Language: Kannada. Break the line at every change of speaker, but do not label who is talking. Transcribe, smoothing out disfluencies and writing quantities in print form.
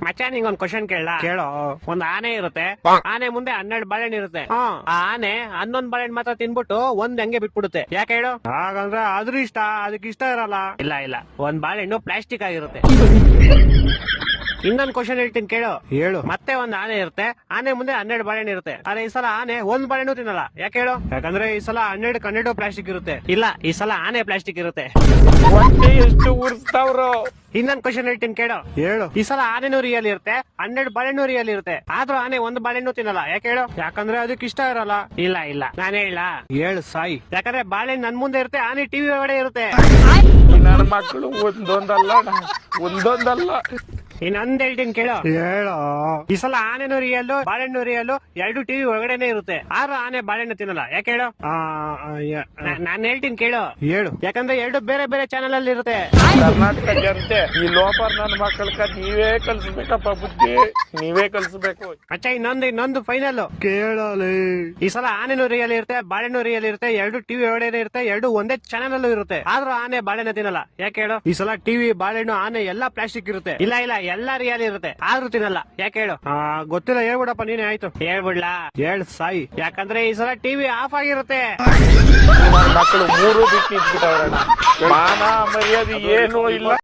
ಮಚ್ಚ ನಿಂಗೊಂದ್ ಕ್ವಶನ್ ಕೇಳೋ. ಒಂದ್ ಆನೆ ಇರುತ್ತೆ, ಆನೆ ಮುಂದೆ 12 ಬಾಳೆಹಣ್ಣು ಇರುತ್ತೆ. ಆ ಆನೆ 11 ಬಾಳೆಹಣ್ಣು ಮಾತ್ರ ತಿನ್ಬಿಟ್ಟು ಒಂದ್ ಹಂಗೆ ಬಿಟ್ಬಿಡುತ್ತೆ. ಯಾಕೆ ಹೇಳು? ಹಾಗಂದ್ರೆ ಅದ್ರ ಇಷ್ಟ, ಅದಕ್ಕೆ ಇಷ್ಟ ಇರಲ್ಲ. ಇಲ್ಲ, ಒಂದ್ ಬಾಳೆಹಣ್ಣು ಪ್ಲಾಸ್ಟಿಕ್ ಆಗಿರುತ್ತೆ. ಇನ್ನೊಂದ್ ಕ್ವಶನ್ ಹೇಳ್ತೀನಿ ಕೇಳು. ಮತ್ತೆ ಒಂದ್ ಆನೆ ಇರುತ್ತೆ, ಆನೆ ಮುಂದೆ 12 ಬಾಳೆಹಣ್ಣು ಇರುತ್ತೆ. ಆದ್ರೆ ಈ ಸಲ ಆನೆ ಒಂದ್ ಬಾಳೆಹಣ್ಣು ತಿನ್ನಲ್ಲ. ಯಾಕೆ ಹೇಳು? ಯಾಕಂದ್ರೆ ಈ ಸಲ 12 ಪ್ಲಾಸ್ಟಿಕ್ ಇರುತ್ತೆ. ಇಲ್ಲ, ಈ ಸಲ ಆನೆ ಪ್ಲಾಸ್ಟಿಕ್ ಇರುತ್ತೆ.
ಎಷ್ಟು ಉರ್ಸ್ತಾವ್ರು.
ಇನ್ನೊಂದ್ ಕ್ವಶನ್ ಹೇಳ್ತೀನಿ ಕೇಳು. ಈ ಸಲ ಆನೆನೂ ರಿಯಲ್ ಇರುತ್ತೆ, 12 ಬಾಳೆಹಣ್ಣು ರಿಯಲ್ ಇರುತ್ತೆ. ಆದ್ರೂ ಆನೆ ಒಂದ್ ಬಾಳೆಹಣ್ಣು ತಿನ್ನಲ್ಲ. ಯಾಕೆ ಹೇಳು? ಯಾಕಂದ್ರೆ ಅದಕ್ಕೆ ಇಷ್ಟ ಇರಲ್ಲ. ಇಲ್ಲ ನಾನು ಹೇಳ ಸಾಯಿ. ಯಾಕಂದ್ರೆ ಬಾಳೆಹಣ್ಣು ನನ್ ಮುಂದೆ ಇರುತ್ತೆ, ಆನೆ ಟಿವಿ ಒಳಗಡೆ ಇರುತ್ತೆ.
ನನ್ನ ಮಕ್ಕಳು ಒಂದೊಂದಲ್ಲ.
ಇನ್ನೊಂದ್ ಹೇಳ್ತೀನಿ ಕೇಳು. ಈ ಸಲ ಆನೆನೂ ರಿಯಲ್, ಬಾಳೆಹಣ್ಣು ರಿಯಲ್, 2 ಟಿವಿ ಒಳಗಡೆನೆ ಇರುತ್ತೆ. ಆದ್ರೂ ಆನೆ ಬಾಳೆಹಣ್ಣು ತಿನ್ನಲ್ಲ. ಯಾಕೆ ಹೇಳು? ನಾನ್ ಹೇಳ್ತೀನಿ ಕೇಳು. ಯಾಕಂದ್ರೆ 2 ಬೇರೆ ಬೇರೆ ಚಾನೆಲ್ ಅಲ್ಲಿ ಇರುತ್ತೆ.
ಕರ್ನಾಟಕ ಜನತೆ ಈ ಲೋಪರ್ ನನ್ನ ಮಕ್ಕಳಕ್ಕ ನೀವೇ ಕಲ್ಸ್ಬೇಕಪ್ಪ, ಬುದ್ಧಿ ನೀವೇ ಕಲ್ಸ್ಬೇಕು.
ಅಚ್ಚ ಇನ್ನೊಂದು ಫೈನಲ್ ಕೇಳಲಿ. ಈ ಸಲ ಆನೆನೂ ರಿಯಲ್ ಇರುತ್ತೆ, ಬಾಳೆಹಣ್ಣು ರಿಯಲ್ ಇರುತ್ತೆ, 2 ಟಿವಿ ಒಳಗಡೆ ಇರುತ್ತೆ, 2 ಒಂದೇ ಚಾನೆಲ್ ಅಲ್ಲೂ ಇರುತ್ತೆ. ಆದ್ರೂ ಆನೆ ಬಾಳೆಹಣ್ಣು ತಿನ್ನಲ್ಲ. ಯಾಕೆ ಹೇಳು? ಈ ಸಲ ಟಿವಿ, ಬಾಳೆಹಣ್ಣು, ಆನೆ ಎಲ್ಲಾ ಪ್ಲಾಸ್ಟಿಕ್ ಇರುತ್ತೆ. ಇಲ್ಲ ಎಲ್ಲಾ ರಿಯಲ್ ಇರುತ್ತೆ, ಆದ್ರೂ ತಿನ್ನಲ್ಲ. ಯಾಕೆ ಹೇಳು? ಗೊತ್ತಿಲ್ಲ, ಹೇಳ್ಬಿಡಪ್ಪ ನೀನೆ. ಆಯ್ತು, ಹೇಳ್ಬಿಡ್ಲಾ? ಹೇಳ್ ಸಾಯಿ. ಯಾಕಂದ್ರೆ ಈ ಸಲ ಟಿವಿ ಆಫ್ ಆಗಿರುತ್ತೆ.
ನನ್ನ ಮಕ್ಕಳು 3 ಬಿಟ್ಟು ಇಟ್ಬಿಟ್ಟವ್ರಣ್ಣ. ಮಾನ ಮರ್ಯಾದೆ ಏನೂ ಇಲ್ಲ.